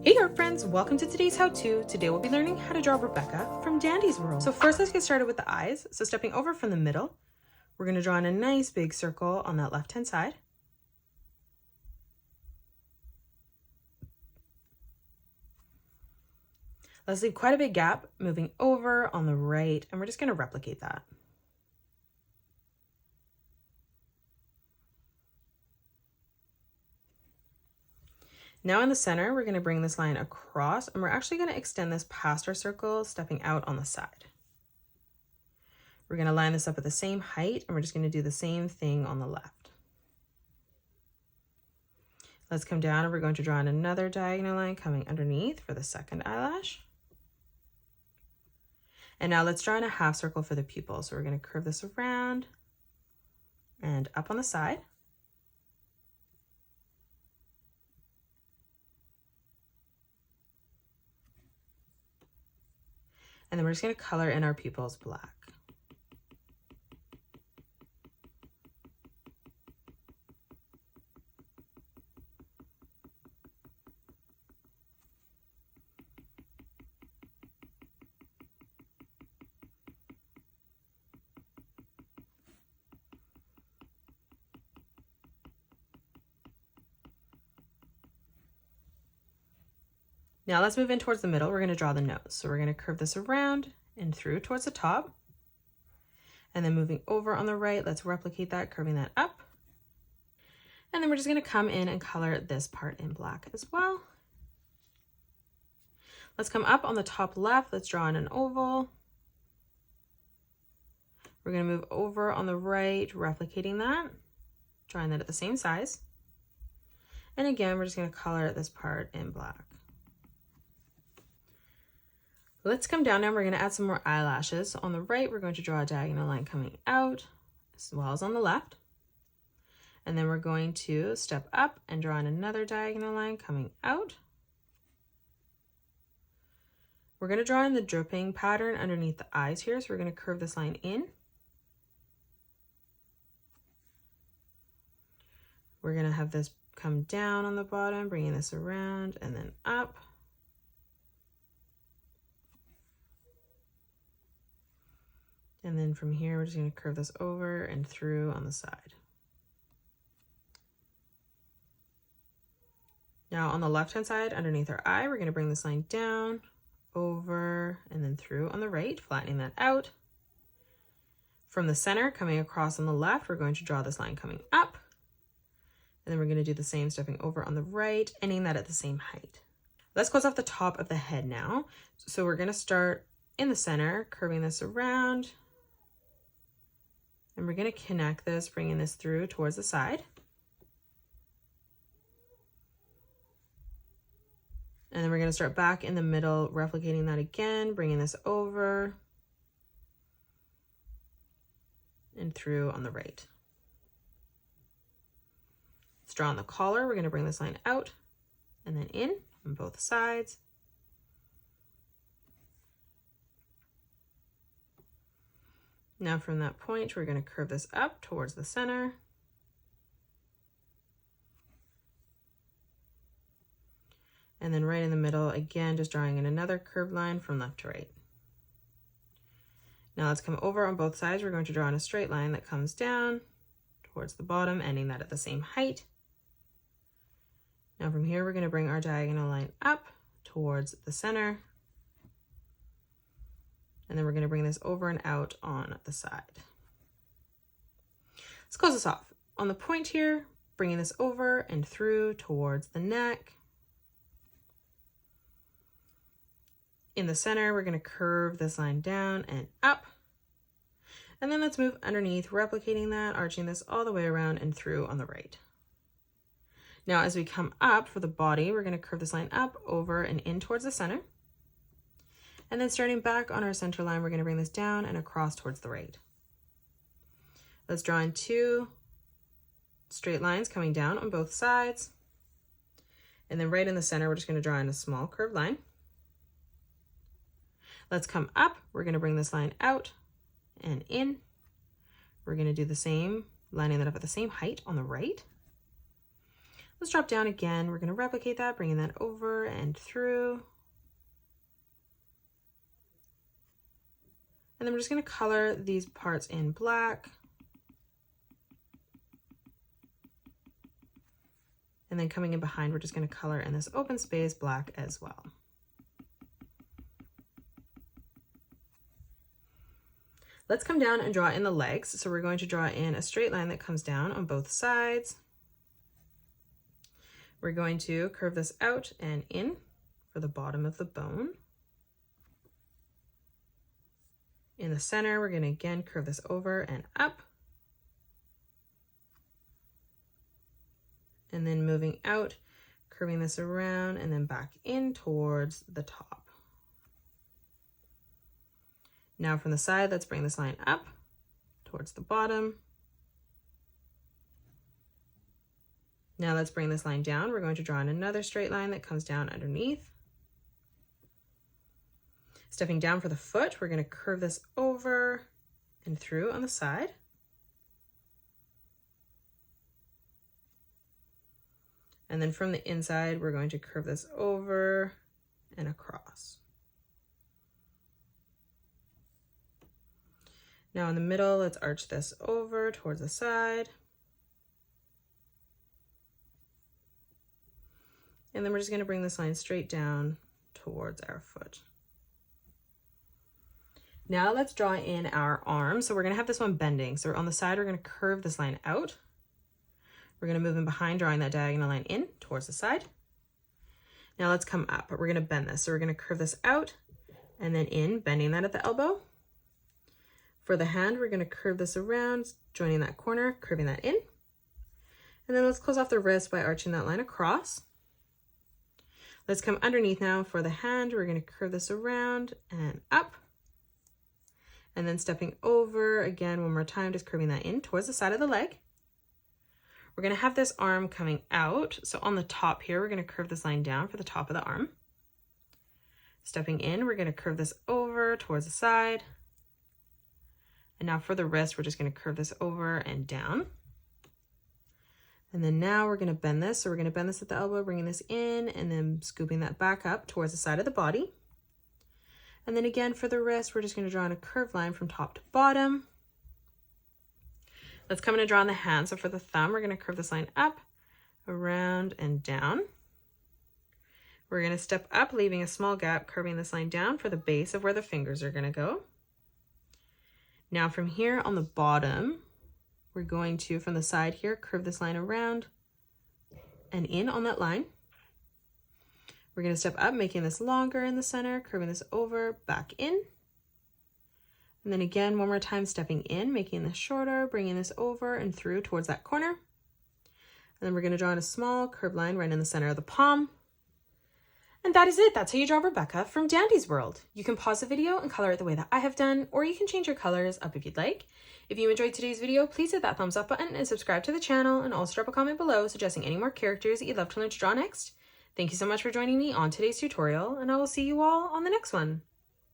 Hey art friends, welcome to today's how-to. Today we'll be learning how to draw Rebecca from Dandy's World. So first let's get started with the eyes. So stepping over from the middle, we're going to draw in a nice big circle on that left-hand side. Let's leave quite a big gap moving over on the right, and we're just going to replicate that. Now in the center, we're going to bring this line across, and we're actually going to extend this past our circle, stepping out on the side. We're going to line this up at the same height, and we're just going to do the same thing on the left. Let's come down, and we're going to draw in another diagonal line coming underneath for the second eyelash. And now let's draw in a half circle for the pupil. So we're going to curve this around and up on the side. And then we're just going to color in our pupils black. Now let's move in towards the middle. We're going to draw the nose. So we're going to curve this around and through towards the top. And then moving over on the right, let's replicate that, curving that up. And then we're just going to come in and color this part in black as well. Let's come up on the top left. Let's draw in an oval. We're going to move over on the right, replicating that, drawing that at the same size. And again, we're just going to color this part in black. Let's come down now. We're going to add some more eyelashes. On the right, we're going to draw a diagonal line coming out as well as on the left. And then we're going to step up and draw in another diagonal line coming out. We're going to draw in the dripping pattern underneath the eyes here. So we're going to curve this line in. We're going to have this come down on the bottom, bringing this around and then up. And then from here, we're just going to curve this over and through on the side. Now on the left-hand side, underneath our eye, we're going to bring this line down, over, and then through on the right, flattening that out. From the center, coming across on the left, we're going to draw this line coming up. And then we're going to do the same, stepping over on the right, ending that at the same height. Let's close off the top of the head now. So we're going to start in the center, curving this around. And we're going to connect this, bringing this through towards the side. And then we're going to start back in the middle, replicating that again, bringing this over and through on the right. Let's draw on the collar. We're going to bring this line out and then in on both sides. Now from that point, we're going to curve this up towards the center. And then right in the middle, again, just drawing in another curved line from left to right. Now let's come over on both sides. We're going to draw in a straight line that comes down towards the bottom, ending that at the same height. Now from here, we're going to bring our diagonal line up towards the center. And then we're going to bring this over and out on the side. Let's close this off. On the point here, bringing this over and through towards the neck. In the center, we're going to curve this line down and up. And then let's move underneath, replicating that, arching this all the way around and through on the right. Now, as we come up for the body, we're going to curve this line up, over, and in towards the center. And then starting back on our center line, we're going to bring this down and across towards the right. Let's draw in two straight lines coming down on both sides. And then right in the center, we're just going to draw in a small curved line. Let's come up. We're going to bring this line out and in. We're going to do the same, lining that up at the same height on the right. Let's drop down again. We're going to replicate that, bringing that over and through. And then we're just going to color these parts in black. And then coming in behind, we're just going to color in this open space black as well. Let's come down and draw in the legs. So we're going to draw in a straight line that comes down on both sides. We're going to curve this out and in for the bottom of the bone. In the center, we're going to again curve this over and up. And then moving out, curving this around and then back in towards the top. Now from the side, let's bring this line up towards the bottom. Now let's bring this line down. We're going to draw in another straight line that comes down underneath. Stepping down for the foot, we're going to curve this over and through on the side. And then from the inside, we're going to curve this over and across. Now in the middle, let's arch this over towards the side. And then we're just going to bring this line straight down towards our foot. Now let's draw in our arm. So we're going to have this one bending. So on the side, we're going to curve this line out. We're going to move in behind, drawing that diagonal line in towards the side. Now let's come up, but we're going to bend this. So we're going to curve this out and then in, bending that at the elbow. For the hand, we're going to curve this around, joining that corner, curving that in. And then let's close off the wrist by arching that line across. Let's come underneath now. For the hand, we're going to curve this around and up. And then stepping over again one more time, just curving that in towards the side of the leg. We're going to have this arm coming out. So on the top here, we're going to curve this line down for the top of the arm. Stepping in, we're going to curve this over towards the side. And now for the wrist, we're just going to curve this over and down. And then now we're going to bend this. So we're going to bend this at the elbow, bringing this in and then scooping that back up towards the side of the body. And then again for the wrist, we're just going to draw in a curved line from top to bottom. Let's come in and draw on the hand. So for the thumb, we're going to curve this line up, around, and down. We're going to step up, leaving a small gap, curving this line down for the base of where the fingers are going to go. Now from here on the bottom, we're going to, from the side here, curve this line around and in on that line. We're going to step up, making this longer in the center, curving this over, back in. And then again, one more time, stepping in, making this shorter, bringing this over and through towards that corner. And then we're going to draw in a small curved line right in the center of the palm. And that is it. That's how you draw Rebecca from Dandy's World. You can pause the video and color it the way that I have done, or you can change your colors up if you'd like. If you enjoyed today's video, please hit that thumbs up button and subscribe to the channel, and also drop a comment below suggesting any more characters that you'd love to learn to draw next. Thank you so much for joining me on today's tutorial, and I will see you all on the next one.